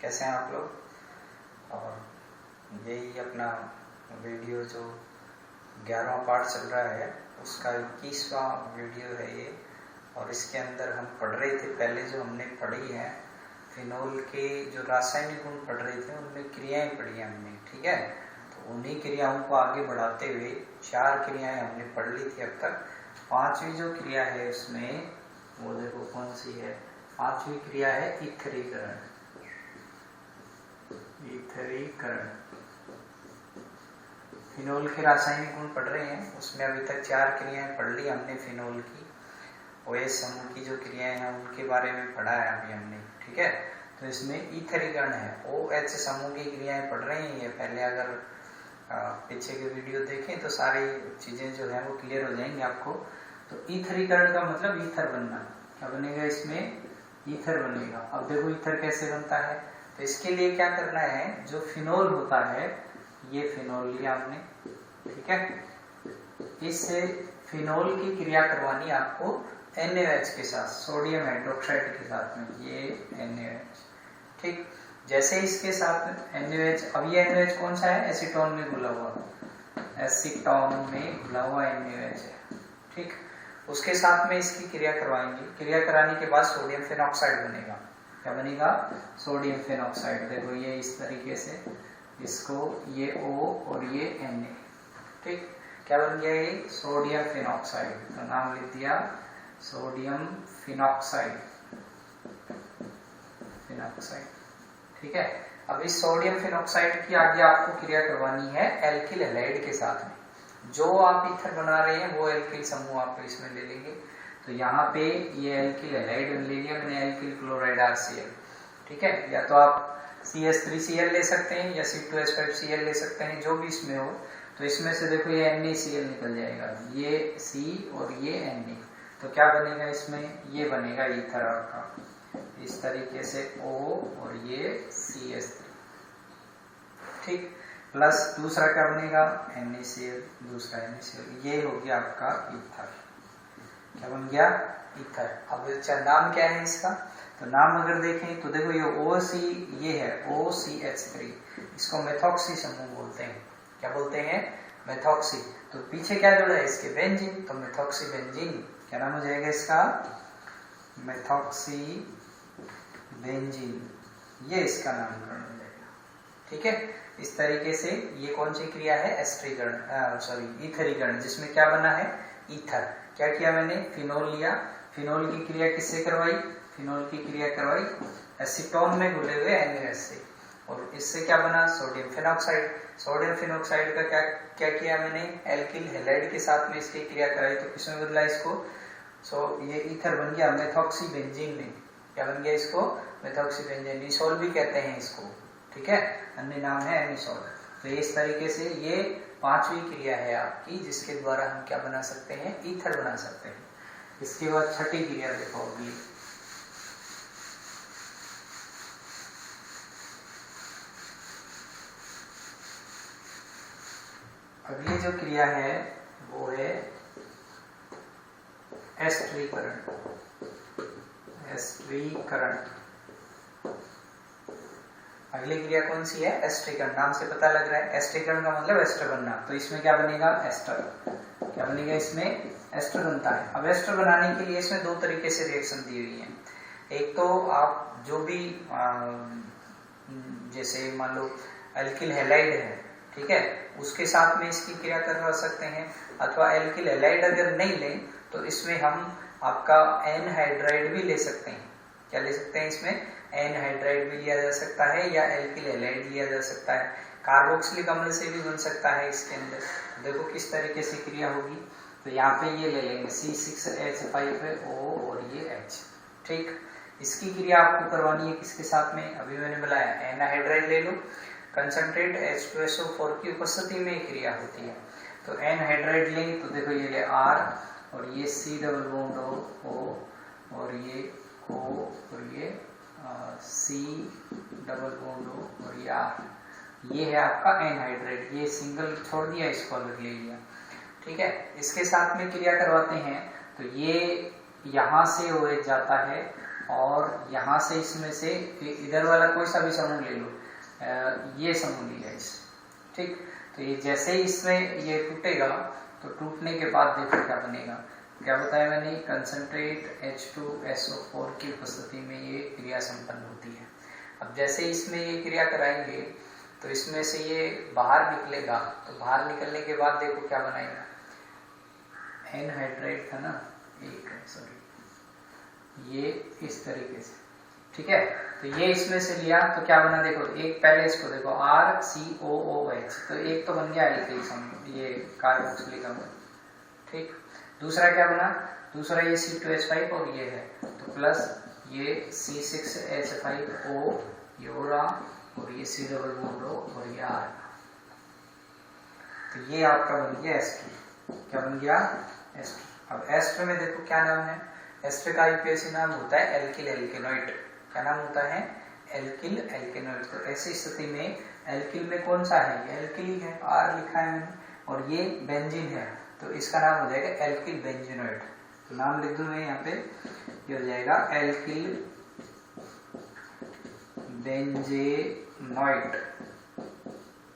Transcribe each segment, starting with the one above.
कैसे हैं आप लोग। और यही अपना वीडियो जो 11वां पार्ट चल रहा है उसका 21वां वीडियो है ये। और इसके अंदर हम पढ़ रहे थे, पहले जो हमने पढ़ी है फिनोल के जो रासायनिक गुण पढ़ रहे थे उनमें क्रियाएं पढ़ी हमने, ठीक है। तो उन्हीं क्रियाओं को आगे बढ़ाते हुए 4 क्रियाएं हमने पढ़ ली थी अब तक। 5वीं जो क्रिया है उसमें वो देखो कौन सी है। 5वीं क्रिया है ईथरीकरण। ईथरीकरण फिनोल के रासायनिक गुण पढ़ रहे हैं, उसमें अभी तक 4 क्रियाएं पढ़ ली हमने। फिनोल की OH समूह की जो क्रियाएं हैं उनके बारे में पढ़ा है अभी हमने, ठीक है। तो इसमें ईथरीकरण है, OH समूह की क्रियाएं पढ़ रहे हैं ये। पहले अगर पीछे के वीडियो देखें तो सारी चीजें जो है वो क्लियर हो जाएंगी आपको। तो ईथरीकरण का मतलब ईथर बनना। क्या बनेगा इसमें? ईथर बनेगा। अब देखो ईथर कैसे बनता है। तो इसके लिए क्या करना है, जो फिनोल होता है, ये फिनोल लिया आपने, ठीक है। इससे फिनोल की क्रिया करवानी आपको NaOH के साथ, सोडियम हाइड्रोक्साइड के साथ में, ये NaOH, ठीक। जैसे इसके साथ NaOH, अब ये NaOH कौन सा है? एसीटोन में घुला हुआ, एसीटोन में घुला हुआ NaOH है, ठीक। उसके साथ में इसकी क्रिया करवाएंगे। क्रिया कराने के बाद सोडियम फेनॉक्साइड बनेगा। क्या बनेगा? Sodium phenoxide. देखो ये इस तरीके से, इसको ये O और ये Na, ठीक। क्या बन गया ये? Sodium phenoxide. तो नाम लिख दिया सोडियम फेनॉक्साइड, ठीक है। अब इस सोडियम फेनॉक्साइड की आगे आपको क्रिया करवानी है एल्किल हैलाइड के साथ में। जो आप ईथर बना रहे हैं वो एल्किल समूह आप इसमें ले लेंगे। तो यहाँ पे ये एल्किल हैलाइड ले लिया मैंने, एल्किल क्लोराइड RCl, ठीक है। या तो आप CS3Cl ले सकते हैं या C2H5Cl ले सकते हैं, जो भी इसमें हो। तो इसमें से देखो ये NaCl निकल जाएगा, ये C और ये Na। तो क्या बनेगा इसमें? ये बनेगा ईथर आपका, इस तरीके से O और ये CH3, ठीक। प्लस दूसरा क्या बनेगा? NaCl, दूसरा NaCl। ये हो गया आपका ईथर। क्या बन गया? ईथर। अब अच्छा नाम क्या है इसका? तो नाम अगर देखें तो देखो ये OC, ये है OCH3, इसको मेथॉक्सी समूह बोलते हैं। क्या बोलते हैं? मेथॉक्सी। तो पीछे क्या जुड़ा है इसके? बेंजीन। तो मेथॉक्सी बेंजीन। क्या नाम हो जाएगा इसका? मेथॉक्सी बेंजीन, ये इसका नामकरण हो जाएगा, ठीक है। इस तरीके से ये कौन सी क्रिया है? एस्टरीकरण, सॉरी ईथरीकरण, जिसमें क्या बना है? ईथर। क्या किया मैंने? फिनोल लिया, फिनोल की क्रिया किससे करवाई? फिनोल की क्रिया करवाई एसीटोन में घुले हुए NaOH से, और इससे क्या बना? Sodium phenoxide. सोडियम फेनॉक्साइड का क्या किया मैंने? एल्किल हैलाइड के साथ में इसकी क्रिया कराई। तो किसमें बदला इसको? ये ईथर बन गया मेथॉक्सी बेंजीन में। क्या बन गया इसको? Methoxy benzene. निसोल भी कहते हैं इसको, ठीक है, अन्य नाम है एनिसोल। तो इस तरीके से ये 5वीं क्रिया है आपकी, जिसके द्वारा हम क्या बना सकते हैं? ईथर बना सकते हैं। इसके बाद 6ठी क्रिया देखो। अगली जो क्रिया है वो है एस्टरीकरण। एस्टरीकरण अगली क्रिया कौन सी है? एस्टरीकरण। नाम से पता लग रहा है एस्टरीकरण का मतलब एस्टर बनना। तो इसमें क्या बनेगा? एस्टर। क्या बनेगा इसमें? एस्टर बनता है। अब एस्टर बनाने के लिए इसमें 2 तरीके से रिएक्शन दी हुई है। एक तो आप जो भी जैसे मान लो एल्किल हैलाइड है, ठीक है, उसके साथ में इसकी क्रिया करवा सकते हैं। अथवा एल्किल हैलाइड अगर नहीं लें तो इसमें हम आपका एनहाइड्राइड भी ले सकते हैं। क्या ले सकते हैं इसमें? एनहाइड्राइड भी लिया जा सकता है या एल्किल हैलाइड लिया जा सकता है। कार्बोक्सिलिक अम्ल से भी बन सकता है इसके अंदर। देखो किस तरीके से क्रिया होगी। तो यहाँ पे ये ले लेंगे C6H5O और ये H, ठीक। इसकी क्रिया आपको करवानी है किसके साथ में? अभी मैंने बताया एनहाइड्राइड ले लो। कंसंट्रेट H2SO4 की उपस्थिति में क्रिया होती है। तो एनहाइड्राइड लेंगे तो देखो ये ले R और ये C डबल बॉन्ड O और ये O और ये C डबल बॉन्ड O और ये R। ये है आपका एनहाइड्राइड। ये सिंगल छोड़ दिया, इसको अलग ले लिया, ठीक है। इसके साथ में क्रिया करवाते हैं तो ये यहाँ से OH जाता है और यहाँ से इसमें से इधर वाला कोई सा भी समूह ले लो, ये समूह लिया इस, ठीक। तो ये जैसे ही इसमें ये टूटेगा तो टूटने के बाद देखो क्या बनेगा, क्या बताया मैंने, कंसंट्रेट H2SO4 की उपस्थिति में ये क्रिया संपन्न होती है। अब जैसे इसमें ये क्रिया कराएंगे तो इसमें से ये बाहर निकलेगा, तो बाहर निकलने के बाद देखो क्या बनाएगा, एनहाइड्राइड था ना, एक सॉरी, ये इस तरीके से, ठीक है। तो ये इसमें से लिया तो क्या बना, देखो एक पहले इसको देखो RCOOH, तो एक तो बन गया एल्किल समूह, ये कार्बोक्सिलिक अम्ल, ठीक। दूसरा क्या बना, दूसरा ये C2H5 और ये है, तो प्लस ये C6H5O, ये O और ये C डबल बॉन्ड O और ये R, तो ये आपका बन गया एस्टर। क्या बन गया, एस्टर। अब एस्टर में देखो क्या नाम है, एस्टर का आईपीएसी नाम होता है एल्किल एल्केनॉइड। क्या नाम होता है, एल्किल एल्केनॉइड। तो ऐसी स्थिति में एल्किल में कौन सा है, ये एल्किल ही है, R लिखा है मैंने, और ये बेंजीन है, तो इसका नाम हो जाएगा एल्किल बेंजीनॉइड। तो नाम लिख दूं मैं यहाँ पे, ये हो जाएगा एल्किल बेंजीनॉइड।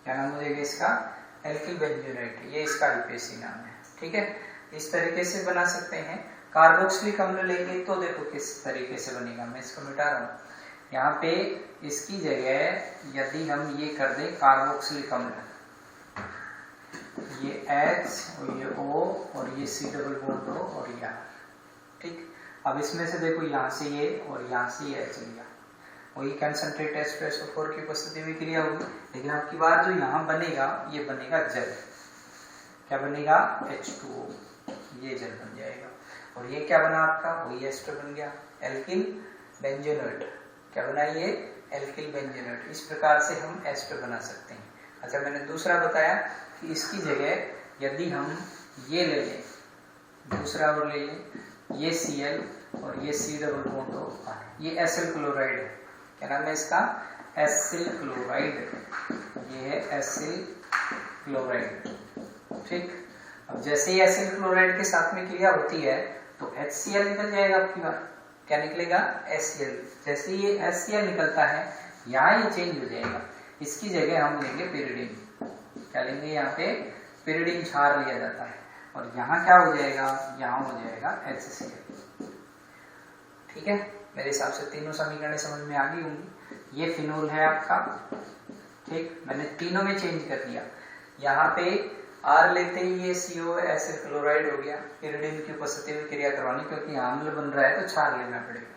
क्या नाम हो जाएगा इसका, एल्किल बेंजीनॉइड, ये इसका आईपीएसी नाम है, ठीक है। इस तरीके से बना सकते हैं। कार्बोक्सिलिक अम्ल लेंगे तो देखो किस तरीके से बनेगा, मैं इसको मिटा रहा हूँ। यहाँ पे इसकी जगह यदि हम ये कर दें कार्बोक्सिलिक अम्ल, ये H और ये O और ये C डबल बॉन्ड O और ये R, ठीक। अब इसमें से देखो यहाँ से ये और यहाँ से ये H लिया, वही कंसंट्रेट H2SO4 की उपस्थिति में क्रिया होगी, लेकिन आपकी बार जो यहाँ बनेगा ये बनेगा जल। क्या बनेगा, H2O, ये जल बन जाएगा। और ये क्या बना आपका, वही एस्टर बन गया, एल्किल बेंजीनॉइड। क्या बना ये, एल्किल बेंजीनॉइड। इस प्रकार से हम एस्टर बना सकते हैं। अच्छा, मैंने दूसरा बताया कि इसकी जगह यदि हम ये ले लें, दूसरा और ले लें, ये Cl और ये C डबल बॉन्ड O, ये एसिल क्लोराइड है। क्या नाम है इसका, एसिल क्लोराइड, ये है एसिल क्लोराइड, ठीक। अब जैसे ही एसिल क्लोराइड के साथ में क्रिया होती है तो HCl निकल जाएगा आपकी बार। क्या निकलेगा, HCl। जैसे ये HCl निकलता है, यहाँ ये चेंज हो जाएगा, इसकी जगह हम लेंगे पिरिडीन। क्या लेंगे, यहाँ पे पिरिडीन क्षार लिया जाता है, और यहाँ क्या हो जाएगा, यहाँ हो जाएगा HCl, ठीक है। मेरे हिसाब से तीनों समीकरण समझ में आ गई होंगी। ये फिनोल है आपका, ठीक। मैंने तीनों में चेंज कर दिया। यहाँ पे R लेते ही ये CO एसिल क्लोराइड हो गया, पिरिडीन की उपस्थिति में क्रिया करवानी, क्योंकि अम्ल बन रहा है तो क्षार लेना पड़ेगा,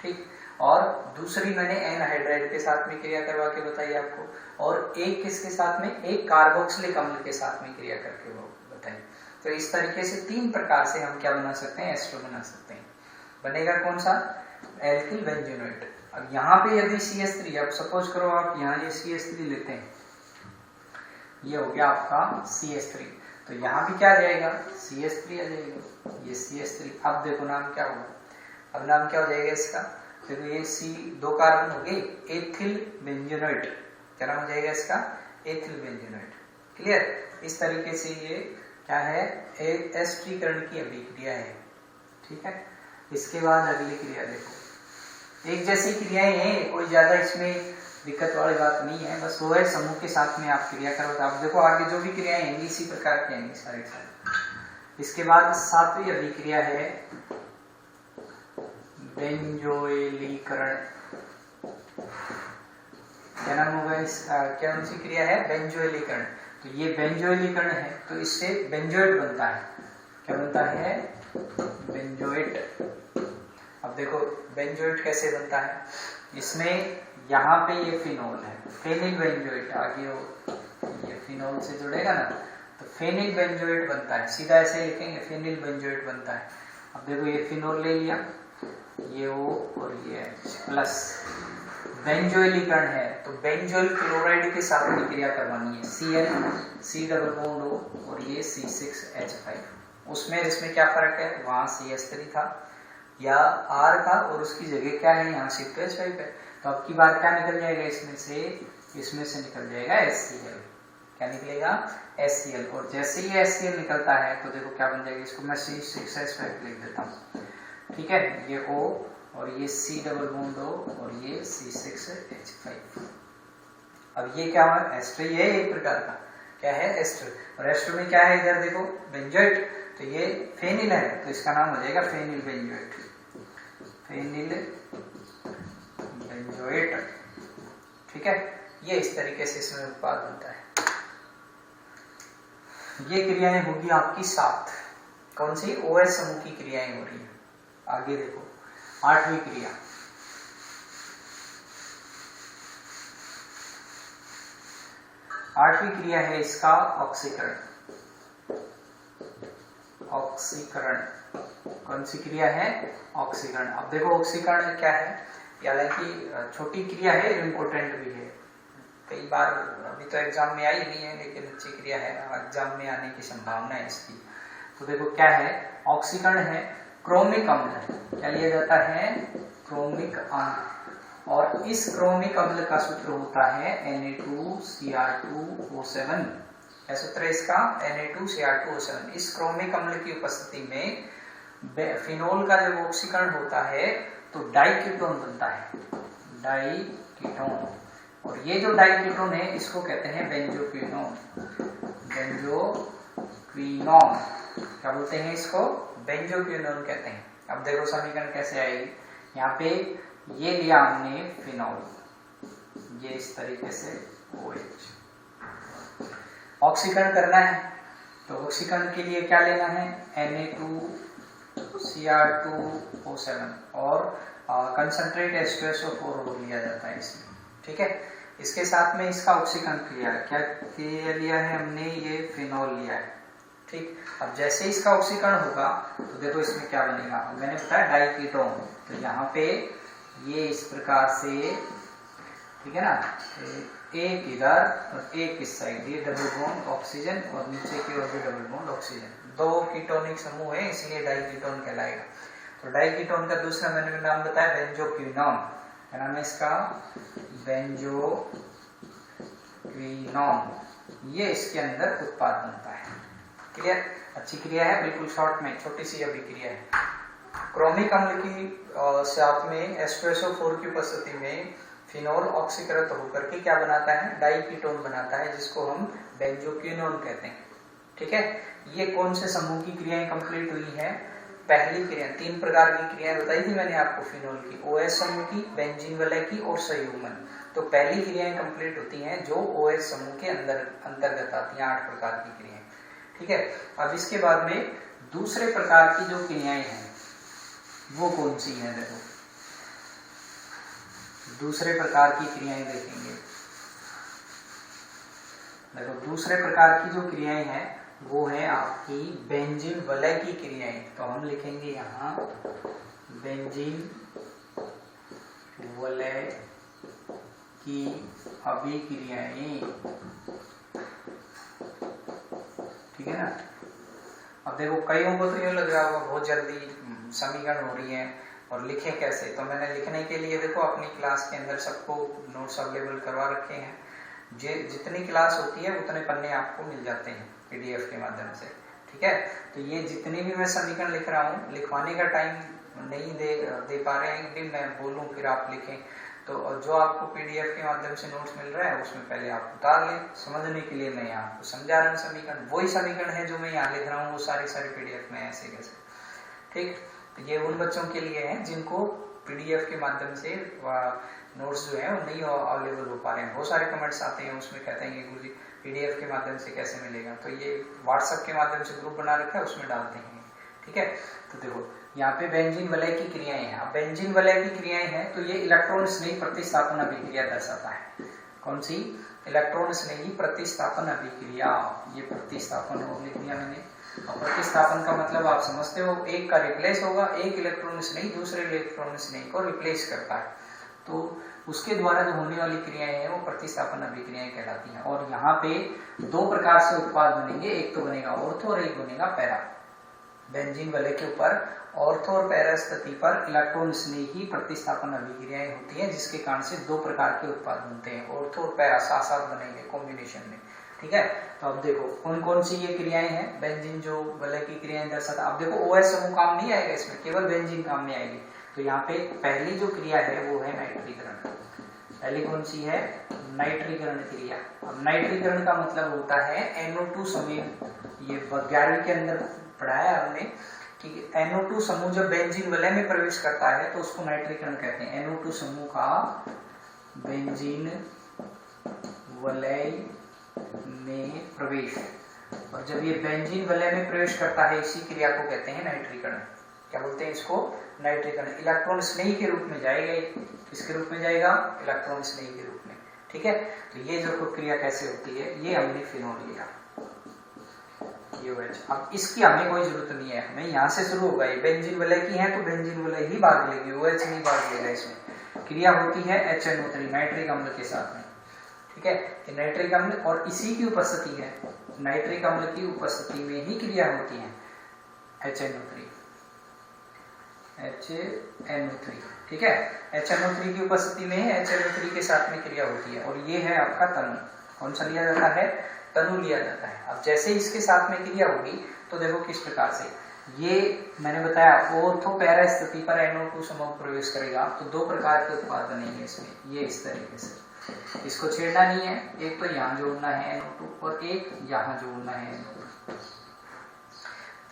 ठीक। और दूसरी मैंने एनहाइड्राइड के साथ में क्रिया करवा के बताई आपको, और एक किसके साथ में, एक कार्बोक्सिलिक अम्ल के साथ में क्रिया करके वो बताई। तो इस तरीके से तीन प्रकार से हम क्या बना सकते हैं, एस्टर बना सकते हैं। बनेगा कौन सा, एल्किल बेंजीनॉइड। अब यहाँ पे यदि CH3, अब सपोज करो आप यहाँ ये CH3 लेते हैं, ये हो गया आपका CH3, तो यहाँ भी क्या आ जाएगा, CH3 आ जाएगा, ये CH3। अब देखो नाम क्या होगा, अब नाम क्या हो जाएगा इसका, देखो ये C, 2 कार्बन हो गए, एथिल बेंजीनॉइड। क्या नाम हो जाएगा इसका, एथिल बेंजीनॉइड। क्लियर। इस तरीके से ये क्या है, एस्टरीकरण की अभिक्रिया है, ठीक है। इसके बाद अगली क्रिया देखो, एक जैसी क्रियाएं हैं, कोई ज्यादा इसमें दिक्कत वाली बात नहीं है, बस वो है समूह के साथ में आप क्रिया करो। तो आप देखो आगे जो भी क्रियाएं हैं इसी प्रकार की आएंगी सारे सारे। इसके बाद 7वीं अभिक्रिया है बेंजोइलीकरण। क्या नाम होगा इसका, क्या उनकी क्रिया है, बेंजोइलीकरण। तो ये बेंजोइलीकरण है, तो इससे बेंजोइट बनता है। क्या बनता है, बेंजोइट। अब देखो बेंजोइट कैसे बनता है, इसमें यहाँ पे ये फिनोल है, फेनिल बेंजोइट, आगे ये फिनोल से जुड़ेगा ना, तो फेनिल बेंजोइट बनता है। सीधा ऐसे लिखेंगे, फेनिल बेंजोइट बनता है। अब देखो ये फिनोल ले लिया, ये O और ये H प्लस, बेंजोइलीकरण है तो बेंजोइल क्लोराइड के साथ में क्रिया करवानी है, Cl, C double bond O और ये C6H5। उसमें जिसमें क्या फर्क है, वहां CH3 था या R था, और उसकी जगह क्या है, यहाँ C2H5 है। तो अब की बार क्या निकल जाएगा, इसमें से निकल जाएगा HCl। क्या निकलेगा, HCl। और जैसे ही HCl निकलता है तो देखो क्या बन जाएगा, इसको मैं C6H5 लिख देता हूँ, ठीक है। ये O और ये C डबल बॉन्ड O और ये C6H5। अब ये क्या है, एस्टर, ये एक प्रकार का क्या है, एस्टर। और एस्टर में क्या है, इधर देखो बेंजोएट, तो ये फेनिल है तो इसका नाम हो जाएगा फेनिल बेंजोएट, फेनिल बेंजोएट। ठीक है, ये इस तरीके से इसमें उत्पाद बनता है। ये क्रियाएं होगी आपकी 7। कौन सी, OH समूह की क्रियाएं हो रही है। आगे देखो 8वीं क्रिया, आठवीं क्रिया है इसका ऑक्सीकरण। ऑक्सीकरण कौन सी क्रिया है, ऑक्सीकरण। अब देखो ऑक्सीकरण क्या है, हालांकि छोटी क्रिया है, इम्पोर्टेंट भी है। कई बार अभी तो एग्जाम में आई नहीं है, लेकिन अच्छी क्रिया है, एग्जाम में आने की संभावना है इसकी। तो देखो क्या है, ऑक्सीकरण है क्रोमिक अम्ल, क्या लिया जाता है, क्रोमिक अम्ल। और इस क्रोमिक अम्ल का सूत्र होता है Na2Cr2O7। क्या सूत्र है इसका, Na2Cr2O7। इस क्रोमिक अम्ल की उपस्थिति में फिनोल का जब ऑक्सीकरण होता है तो डाइकीटोन बनता है, डाइकीटोन। और ये जो डाइकीटोन है इसको कहते हैं बेंजोक्विनोन, बेंजोक्विनोन। क्या बोलते हैं इसको, बेंजोक्विनोन कहते हैं। अब देखो समीकरण कैसे आएगी, यहाँ पे ये लिया हमने फिनोल, ये इस तरीके से OH। ऑक्सीकरण करना है तो ऑक्सीकरण के लिए क्या लेना है, Na2Cr2O7 और कंसंट्रेट H2SO4 लिया जाता है इसमें। ठीक है, इसके साथ में इसका ऑक्सीकरण क्रिया क्या लिया है हमने, ये फिनोल लिया है। ठीक, अब जैसे इसका ऑक्सीकरण होगा तो देखो इसमें क्या बनेगा, मैंने बताया डाइकीटोन। तो यहाँ पे ये इस प्रकार से, ठीक है ना, एक इधर और एक इस साइड, ये डबल बॉन्ड ऑक्सीजन और नीचे की ओर भी डबल बॉन्ड ऑक्सीजन, 2 कीटोनिक समूह है इसलिए डाइकीटोन कहलाएगा। तो डाइकीटोन का दूसरा मैंने नाम बताया बेंजोक्विनोन, क्या नाम है इसका, बेंजोक्विनोन। ये इसके अंदर उत्पाद बनता है। क्लियर, अच्छी क्रिया है, बिल्कुल शॉर्ट में, छोटी सी अभिक्रिया है। क्रोमिक अम्ल की साथ में H2SO4 की उपस्थिति में फिनोल ऑक्सीकृत होकर के क्या बनाता है, डाइकीटोन बनाता है, जिसको हम बेंजोक्विनोन कहते हैं। ठीक है, ये कौन से समूह की क्रियाएं कंप्लीट हुई है, पहली क्रिया। 3 प्रकार की क्रियाएं बताई थी मैंने आपको फिनोल की, OH समूह की, बेंजीन वलय की और संयुग्मन। तो पहली क्रियाएं कंप्लीट होती हैं जो OH समूह के अंतर्गत आती हैं, 8 प्रकार की क्रियाएं। ठीक है, अब इसके बाद में दूसरे प्रकार की जो क्रियाएं हैं वो कौन सी हैं, देखो दूसरे प्रकार की क्रियाएं देखेंगे। देखो दूसरे प्रकार की जो क्रियाएं हैं वो है आपकी बेंजीन वलय की क्रियाएं। तो हम लिखेंगे यहाँ बेंजीन वलय की अभिक्रियाएं। ठीक है ना। अब देखो कईयों को तो ये लग रहा होगा बहुत जल्दी समीकरण हो रही है और लिखें कैसे, तो मैंने लिखने के लिए देखो अपनी क्लास के अंदर सबको नोट्स अवेलेबल करवा रखे हैं। जितनी क्लास होती है उतने पन्ने आपको मिल जाते हैं PDF के माध्यम से। ठीक है, तो ये जितनी भी मैं समीकरण लिख रहा हूँ, लिखवाने का टाइम नहीं दे पा रहे हैं कि मैं बोलूँ फिर आप लिखें, तो जो आपको PDF के माध्यम से नोट्स मिल रहा है उसमें पहले आप उतार लें। समझने के लिए मैं आपको समझा रहा हूँ समीकरण, वही समीकरण है जो मैं यहाँ लिख रहा हूँ, वो सारे PDF में ऐसे कैसे। ठीक, तो ये उन बच्चों के लिए है जिनको PDF के माध्यम से नोट्स जो है वो नहीं अवेलेबल हो पा रहे हैं। बहुत सारे कमेंट्स आते हैं उसमें कहते हैं कि गुरुजी PDF के माध्यम से कैसे मिलेगा, तो ये WhatsApp के माध्यम से ग्रुप बना रखा है उसमें डालते हैं। ठीक है, तो देखो यहाँ पे बेंजीन वलय की क्रियाएं हैं। अब बेंजीन वलय की क्रियाएं हैं तो ये इलेक्ट्रॉन स्नेही प्रतिस्थापन अभिक्रिया दर्शाता है। कौन सी, इलेक्ट्रॉन स्नेही प्रतिस्थापन अभिक्रिया। ये प्रतिस्थापन हो लिख दिया मैंने। और प्रतिस्थापन का मतलब आप समझते हो, एक का रिप्लेस होगा, एक इलेक्ट्रॉन स्नेही दूसरे इलेक्ट्रॉन स्नेही को रिप्लेस करता है, तो उसके द्वारा जो होने वाली क्रियाएं हैं वो प्रतिस्थापन अभिक्रियाएं कहलाती हैं। और यहाँ पे 2 प्रकार से उत्पाद बनेंगे, एक तो बनेगा ऑर्थो और एक बनेगा पैरा। बेंजीन वलय के ऊपर ऑर्थो और पैरा स्थिति पर इलेक्ट्रॉन स्नेही प्रतिस्थापन अभिक्रियाएं होती हैं, जिसके कारण से 2 प्रकार के उत्पाद बनते हैं, ऑर्थो और पैरा साथ साथ बनेंगे कॉम्बिनेशन में। ठीक है, तो अब देखो कौन कौन सी ये क्रियाएं हैं, बेंजीन जो वलय की क्रियाएं दर्शाता। अब देखो OH समूह काम नहीं आएगा इसमें, केवल बेंजीन काम में आएगी। तो तो यहाँ पे पहली जो क्रिया है वो है नाइट्रीकरण। पहली कौन सी है? नाइट्रीकरण क्रिया। अब नाइट्रीकरण का मतलब होता है NO2 समूह, ये 11वीं के अंदर पढ़ाया हमने कि NO2 समूह जब बेंजीन वलय में प्रवेश करता है तो उसको नाइट्रीकरण कहते हैं। NO2 समूह का बेंजीन वलय में प्रवेश, और जब ये बेंजीन वलय में प्रवेश करता है इसी क्रिया को कहते हैं नाइट्रीकरण। क्या बोलते हैं इसको? नाइट्रीकरण। इलेक्ट्रॉन स्नेही के रूप में जाएगा। किसके रूप में जाएगा? इलेक्ट्रॉन स्नेही के रूप में। ठीक है, तो ये जो क्रिया कैसे होती है ये हमने फिनोल लिया, ये OH। अब इसकी हमें कोई जरूरत नहीं है, हमें यहाँ से शुरू होगा। ये बेंजीन वलय की है तो बेंजीन वलय ही भाग लेगी, OH नहीं भाग लेगा। इसमें क्रिया होती है HNO3 नाइट्रिक अम्ल के साथ में। ठीक है, कि नाइट्रिक अम्ल और इसी की उपस्थिति है, नाइट्रिक अम्ल की उपस्थिति में ही क्रिया होती है HNO3। ठीक है, HNO3 की उपस्थिति में HNO3 के साथ में क्रिया होती है। और ये है आपका तनु। कौन सा लिया जाता है? तनु लिया जाता है। अब जैसे इसके साथ में क्रिया होगी तो देखो किस प्रकार से, ये मैंने बताया ऑर्थो पैरा स्थिति पर NO2 समूह प्रवेश करेगा तो दो प्रकार के उत्पाद बनेंगे इसमें, ये इस तरीके से। इसको छेड़ना नहीं है, एक तो यहाँ जोड़ना है NO2 और एक यहाँ जोड़ना है NO2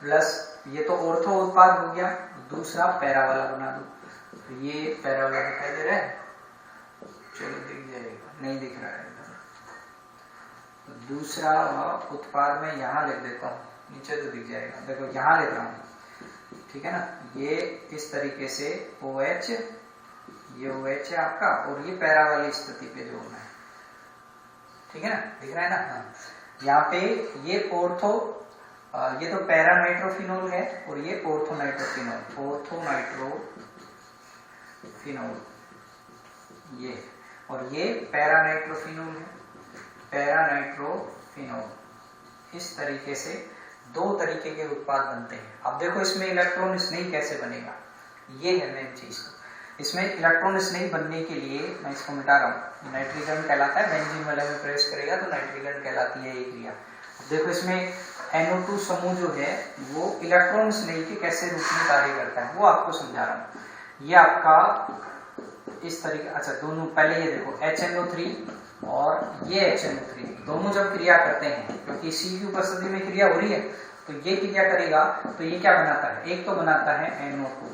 प्लस, ये तो ऑर्थो उत्पाद हो गया। दूसरा पैरा वाला बना दो, तो ये पैरा वाला दिखाई दे रहा है, चलो दिख जाएगा, नहीं दिख रहा है। तो दूसरा उत्पाद में यहाँ लिख देता हूँ, नीचे तो दिख जाएगा, देखो यहाँ लिख रहा हूँ। ठीक है ना, ये इस तरीके से OH, ये OH है आपका, और ये पैरा वाली स्थिति पे जोड़ना है। ठीक है ना, दिख रहा है ना? हाँ, यहाँ पे ये ऑर्थो, ये तो पैरा नाइट्रोफिनोल है और ये ऑर्थो नाइट्रोफिनोल, ऑर्थो नाइट्रोफिनोल ये, और ये पैरा नाइट्रोफिनोल है, पैरा नाइट्रोफिनोल। इस तरीके से दो तरीके के उत्पाद बनते हैं। अब देखो इसमें इलेक्ट्रॉन स्नेही कैसे बनेगा, ये है मेन चीज। इसमें इलेक्ट्रॉन स्नेही बनने के लिए मैं इसको मिटा रहा हूँ, नाइट्रीकरण कहलाता है। बेंजीन वलय में प्रवेश करेगा तो नाइट्रीकरण कहलाती है ये क्रिया। देखो इसमें NO2 समूह जो है वो इलेक्ट्रॉन स्नेही के कैसे रूप में कार्य करता है वो आपको समझा रहा हूँ। ये आपका इस तरीके, अच्छा दोनों पहले ये देखो HNO3 और ये HNO3 दोनों जब क्रिया करते हैं, क्योंकि C की उपस्थिति में क्रिया हो रही है, तो ये क्रिया करेगा तो ये क्या बनाता है? एक तो बनाता है NO2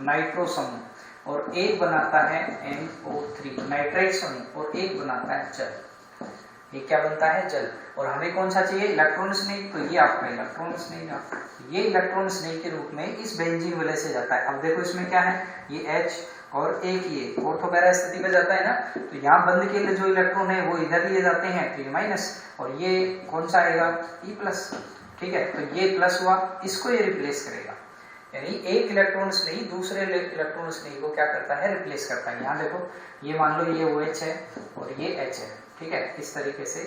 नाइट्रो समूह, और एक बनाता है NO3 नाइट्राइट समूह, और एक बनाता है जल। ये क्या बनता है? जल। और हमें कौन सा चाहिए? इलेक्ट्रॉन स्नेही। तो ये आपका इलेक्ट्रॉन स्नेही, ये इलेक्ट्रॉन स्नेही के रूप में इस बेंजीन वलय से जाता है। अब देखो इसमें क्या है, ये H और एक ये ऑर्थो पैरा स्थिति पे जाता है ना, तो यहाँ बंद के लिए जो इलेक्ट्रॉन है वो इधर लिए जाते हैं, तो ये माइनस, और ये कौन सा आएगा? E plus. ठीक है, तो ये प्लस हुआ, इसको ये रिप्लेस करेगा, यानी एक इलेक्ट्रॉन स्नेही दूसरे इलेक्ट्रॉन स्नेही को क्या करता है? रिप्लेस करता है। यहाँ देखो, ये मान लो ये OH है और ये H है। ठीक है, इस तरीके से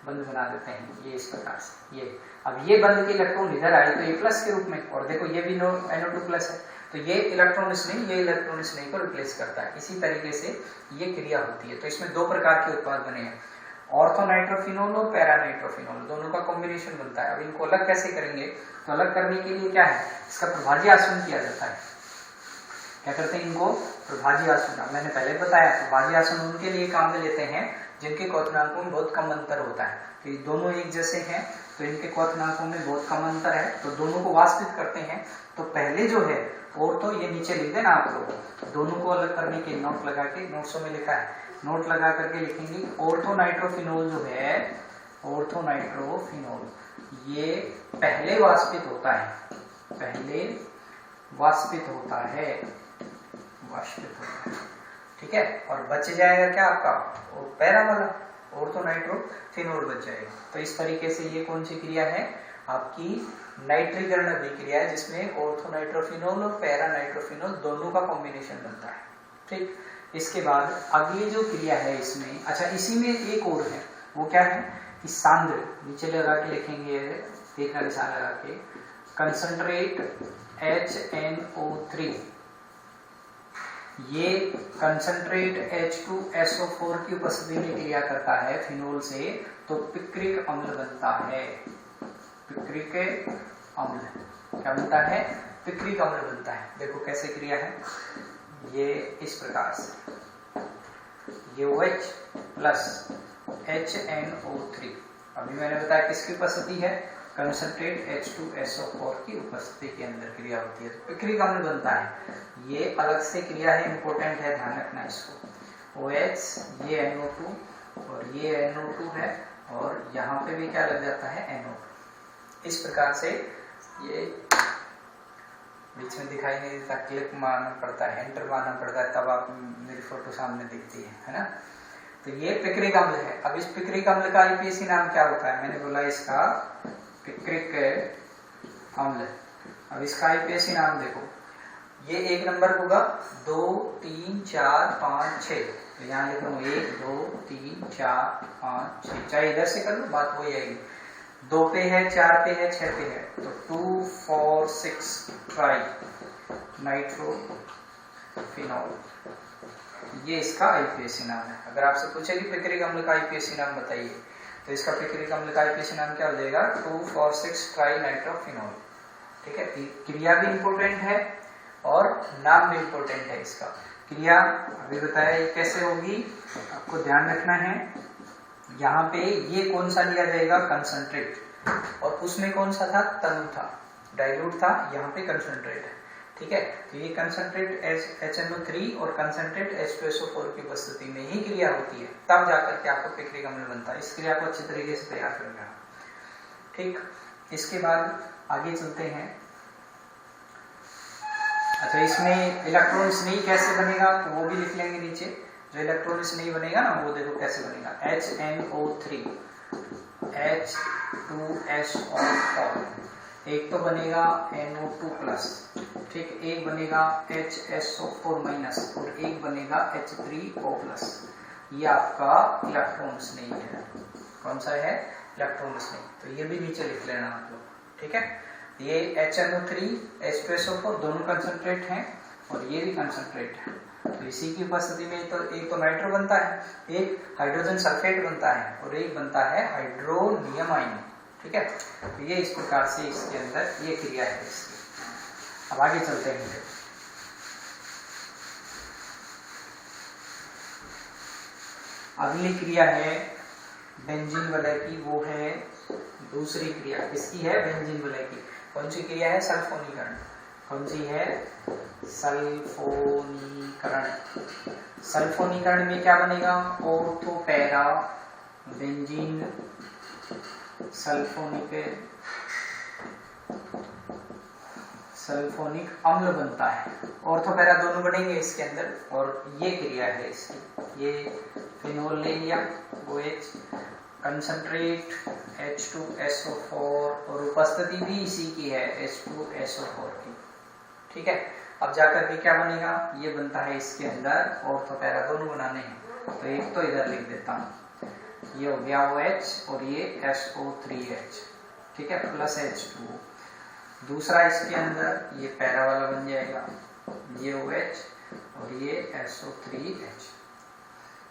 बंद बना देते हैं, ये इस प्रकार से। ये अब ये बंद के इलेक्ट्रॉन इधर आए तो ये प्लस के रूप में, और देखो ये भी NO2 प्लस है, तो ये इलेक्ट्रॉन स्नेही ये इलेक्ट्रॉन स्नेही को रिप्लेस करता है। इसी तरीके से ये क्रिया होती है। तो इसमें दो प्रकार के उत्पाद बने हैं, ऑर्थो नाइट्रोफिनोल और पैरा नाइट्रोफिनोल, दोनों का कॉम्बिनेशन बनता है। अब इनको अलग कैसे करेंगे? तो अलग करने के लिए क्या है, इसका प्रभाजी आसवन किया जाता है। क्या करते हैं इनको? प्रभाजी आसवन। मैंने पहले बताया, प्रभाजी आसवन उनके लिए काम में लेते हैं जिनके क्वथनांकों में बहुत कम अंतर होता है। तो ये दोनों एक जैसे हैं तो इनके क्वथनांकों में बहुत कम अंतर है, तो दोनों को वास्तविक करते हैं। तो पहले जो है ऑर्थो, ये नीचे लिख देना आप लोग, दोनों को अलग करने के नोट लगा के, नोट्सों में लिखा है, नोट लगा करके लिखेंगे। ऑर्थो नाइट्रोफिनोल जो है, ऑर्थो नाइट्रोफिनोल ये पहले वाष्पित होता है, पहले वाष्पित होता है, वाष्पित होता है। ठीक है, और बच जाएगा क्या आपका? और पैरा वाला ऑर्थो नाइट्रोफिनोल बच जाएगा। तो इस तरीके से ये कौन सी क्रिया है? आपकी नाइट्रीकरण अभिक्रिया है, जिसमें ऑर्थो नाइट्रोफिनोल और पैरा नाइट्रोफिनोल दोनों का कॉम्बिनेशन बनता है। ठीक, इसके बाद अगली जो क्रिया है इसमें, अच्छा इसी में एक और है, वो क्या है कि सांद्र, नीचे लगा के लिखेंगे, एक का निशान लगा के, कंसंट्रेट HNO3, ये कंसंट्रेट H2SO4 की उपस्थिति में क्रिया करता है फिनोल से, तो पिक्रिक अम्ल बनता है। पिक्रिक अम्ल क्या बनता है? पिक्रिक अम्ल बनता है। देखो कैसे क्रिया है, ये इस प्रकार से OH प्लस HNO3। अभी मैंने बताया किसकी उपस्थिति है, कंसंट्रेट H2SO4 की उपस्थिति के अंदर क्रिया होती है, तो पिक्रिक अम्ल बनता है। ये अलग से क्रिया है, इंपॉर्टेंट है, ध्यान रखना इसको। OH, ये NO2 और ये NO2 है, और यहाँ पे भी क्या लग जाता है, NO2। इस प्रकार से ये बीच में दिखाई नहीं देता, क्लिक मारना पड़ता है, एंटर मारना पड़ता है, तब आप मेरी फोटो सामने दिखती है ना। तो ये पिक्रिक अम्ल है। अब इस पिक्रिक अम्ल का आईपीएसी नाम क्या होता है, मैंने बोला इसका पिक्रिक अम्ल। अब इसका आईपीएसी नाम देखो, ये 1 नंबर होगा, 2 3 4 5 6, तो यहाँ लिख लो 1 2 3 4 5 6, चाहे इधर से कर लो, बात वही आएगी। 2 पे है, 4 पे है, 6 पे है, तो 2 4 6 ट्राई नाइट्रो फिनॉल, ये इसका आईपीएसी नाम है। अगर आपसे पूछे कि पिक्रिक अम्ल का आईपीएसी नाम बताइए, तो इसका पिक्रिक अम्ल का आईपीएसी नाम क्या हो जाएगा, 2 4 6 ट्राई नाइट्रोफिनॉल। ठीक है, क्रिया भी इंपॉर्टेंट है और नाम भी इंपॉर्टेंट है इसका। क्रिया अभी बताया ये कैसे होगी, आपको ध्यान रखना है। यहाँ पे ये कौन सा लिया जाएगा, कंसंट्रेट, और उसमें कौन सा था, तनु था, डाइल्यूट था, यहाँ पे कंसंट्रेट है। ठीक है, तो ये कंसंट्रेट HNO3 और कंसंट्रेट H2SO4 की उपस्थिति में ही क्रिया होती है, तब जाकर के आपको पिक्रिक अम्ल बनता है। इस क्रिया को अच्छी तरीके से तैयार करना। ठीक, इसके बाद आगे चलते हैं। अच्छा, इसमें इलेक्ट्रॉन्स नहीं कैसे बनेगा, तो वो भी लिख लेंगे नीचे। जो इलेक्ट्रॉन्स नहीं बनेगा ना, वो देखो कैसे बनेगा, HNO3 H2SO4, एक तो बनेगा NO2 प्लस, ठीक, एक बनेगा HSO4 माइनस, और एक बनेगा H3O प्लस। ये आपका इलेक्ट्रॉन्स नहीं है। कौन सा है, इलेक्ट्रॉन्स नहीं, तो ये भी नीचे लिख लेना आप लोग। ठीक है, ये HNO3 H2SO4 दोनों कंसंट्रेट हैं, और ये भी कंसंट्रेट है। तो इसी की उपस्थिति में तो एक तो नाइट्रो बनता है, एक हाइड्रोजन सल्फेट बनता है, और एक बनता है हाइड्रोनियम आयन। ठीक है, तो ये इस प्रकार से इसके अंदर ये क्रिया है इसकी। अब आगे चलते हैं। अगली क्रिया है बेंजीन वलय की, वो है दूसरी क्रिया। किसकी है, बेंजीन वलय की। कौन सी क्रिया है, सल्फोनीकरण। कौन सी है, सल्फोनीकरण। सल्फोनीकरण में क्या बनेगा, ऑर्थो पैरा बेंजीन सल्फोनिक अम्ल बनता है। ऑर्थो पैरा दोनों बनेंगे इसके अंदर, और ये क्रिया है इसकी। ये फिनोल ले लिया, OH, कंसंट्रेट H2SO4, और उपस्थिति भी इसी की है, H2SO4 की। ठीक है, अब जाकर के क्या बनेगा, ये बनता है इसके अंदर, ऑर्थो पैरा दोनों बनाने हैं, तो एक तो इधर लिख देता हूँ, ये हो गया OH, और ये SO3H, ठीक है, प्लस H2O। दूसरा इसके अंदर ये पैरा वाला बन जाएगा, ये OH और ये SO3H।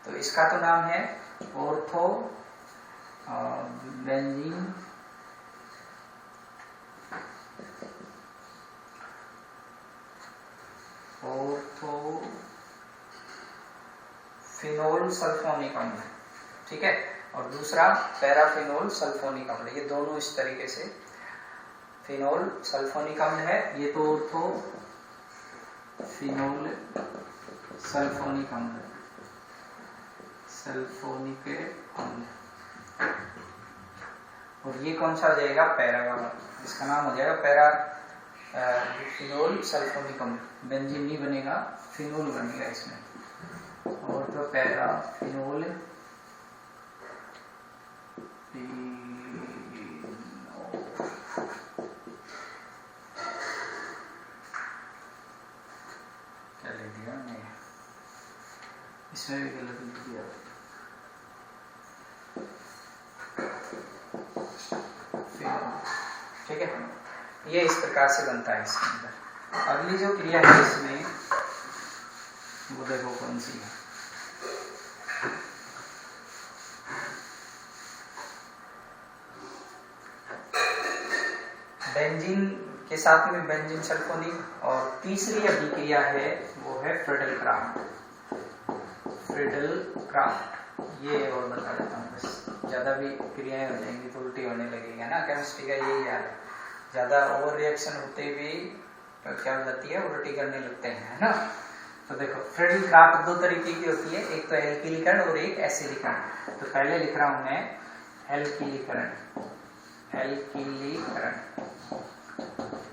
तो इसका तो नाम है ऑर्थो बेंजीन फिनोल सल्फोनिक अम्ल। ठीक है, और दूसरा पैराफिनोल सल्फोनिक अम्ल। ये दोनों इस तरीके से फिनोल सल्फोनिक अम्ल है, ये तो ऑर्थो फिनोल सल्फोनिक अम्ल, सल्फोनिक अम्ल। और ये कौन सा हो जाएगा, पैरा वाला, इसका नाम हो जाएगा पैरा फिनोल सल्फोनिक अम्ल। बेंजीन नहीं बनेगा, फिनोल बनेगा इसमें, और तो पैरा फिनोल क्या ले दिया मैं, इसमें भी गलत लिख दिया। ठीक है, ये इस प्रकार से बनता है इसके अंदर। अगली जो क्रिया है इसमें, वो देखो कौन सी है, बेंजीन के ये साथ में बेंजीन सल्फोनील। और तीसरी अभिक्रिया है वो है फ्रीडल-क्राफ्ट। ये और बता देता हूँ, बस ज्यादा भी क्रियाएं हो जाएंगी तो उल्टी होने लगेगा ना, केमिस्ट्री का यही हाल है, ज्यादा ओवर रिएक्शन होते भी तो क्या हो जाती है, उल्टी करने लगते हैं, है ना। तो देखो फ्रीडल-क्राफ्ट दो तरीके की होती है, एक तो एल्किलीकरण और एक एसिडीकरण। तो पहले लिख रहा हूं मैं एल्किलीकरण,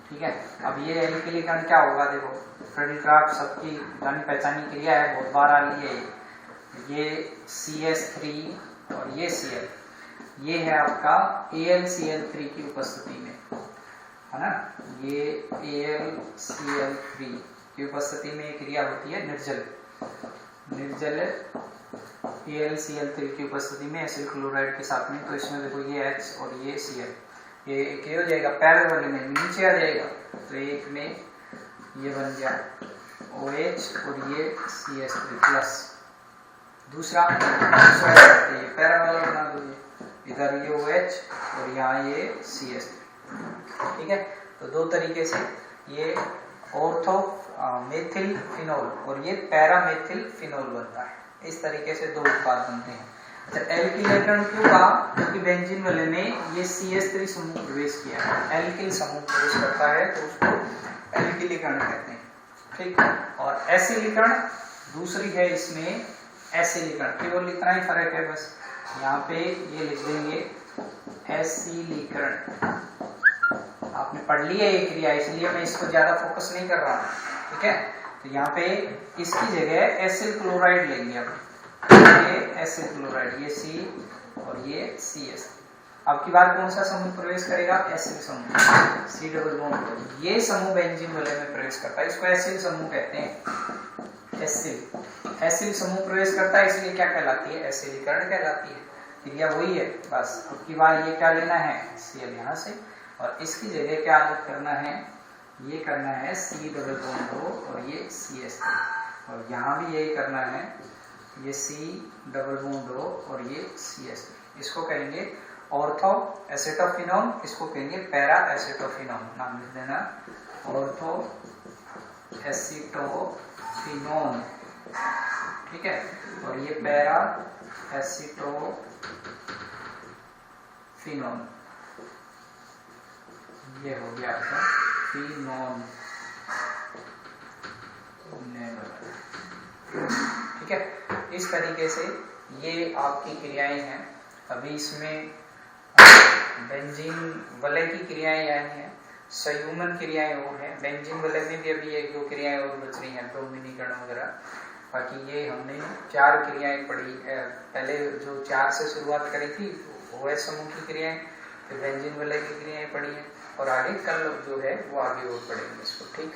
ठीक है। अब ये एल्किलीकरण क्या होगा, देखो फ्रीडल-क्राफ्ट सबकी जानी पहचानी क्रिया है, बहुत बार आ रही है। ये CH3 और ये Cl, ये है आपका AlCl3 की उपस्थिति में, है ना। ये AlCl3 की उपस्थिति में एक क्रिया होती है निर्जल AlCl3 की उपस्थिति में एसिल क्लोराइड के साथ में। तो इसमें देखो ये H और ये Cl, ये एक हो जाएगा पैरेलल में, नीचे आ जाएगा, तो एक में ये बन गया OH और ये CH3 प्लस। दूसरा ये पैरेलल बना दो, इधर ये OH और यहाँ ये CH3, ठीक है। तो दो तरीके से ये ऑर्थो मेथिल फिनोल और ये पैरामेथिल फिनोल बनता है, इस तरीके से दो उत्पाद बनते हैं। अच्छा, एल्किलीकरण क्यों कहा, क्योंकि बेंजीन वाले में ये CH3 समूह प्रवेश किया है, एल्किल समूह प्रवेश करता है तो उसको एल्किलीकरण कहते हैं, ठीक। और एसिलीकरण दूसरी है, इसमें एसिलीकरण केवल इतना ही फर्क है, बस यहाँ पे ये लिख देंगे एसिलीकरण। आपने पढ़ लिया ये क्रिया, इसलिए मैं इसको ज्यादा फोकस नहीं कर रहा हूँ, ठीक है। तो यहाँ पे इसकी जगह एसिल क्लोराइड लेंगे आप, ये एसिल क्लोराइड, ये C और ये CS। अब की बार कौन सा समूह प्रवेश करेगा, एसिल समूह, C डबल बॉन्ड। ये समूह बेंजीन वाले में प्रवेश करता है, इसको एसिल समूह कहते हैं। एसिल समूह प्रवेश करता है, इसलिए क्या कहलाती है, एसिलीकरण कहलाती है। क्रिया वही है, बस अब की बार ये क्या लेना है, Cl यहाँ से, और इसकी जगह क्या अलग करना है, ये करना है C डबल बॉन्ड O और ये CH3, और यहाँ भी यही करना है, ये C डबल बॉन्ड O और ये CH3। इसको कहेंगे ऑर्थो एसिटोफिनोन, इसको कहेंगे पैरा एसिटोफिनोन, नाम लिख देना, ऑर्थो एसिटोफिनोन, ठीक है। और ये पैरा एसिटोफिनोन, ये हो गया आपका फिनोन, ठीक है। इस तरीके से ये आपकी क्रियाएं हैं। अभी इसमें बेंजीन वलय की क्रियाएं आई हैं, संयुग्मन क्रियाएं और हैं। बेंजीन वलय में भी अभी एक दो क्रियाएं और बच रही हैं, ब्रोमीनीकरण वगैरह। बाकी ये हमने 4 क्रियाएं पढ़ी, पहले जो 4 से शुरुआत करी थी OH समूह की क्रियाएं, फिर बेंजीन वलय की क्रियाएं पढ़ी हैं, और आगे कल जो है वो आगे और पढ़ेंगे इसको, ठीक।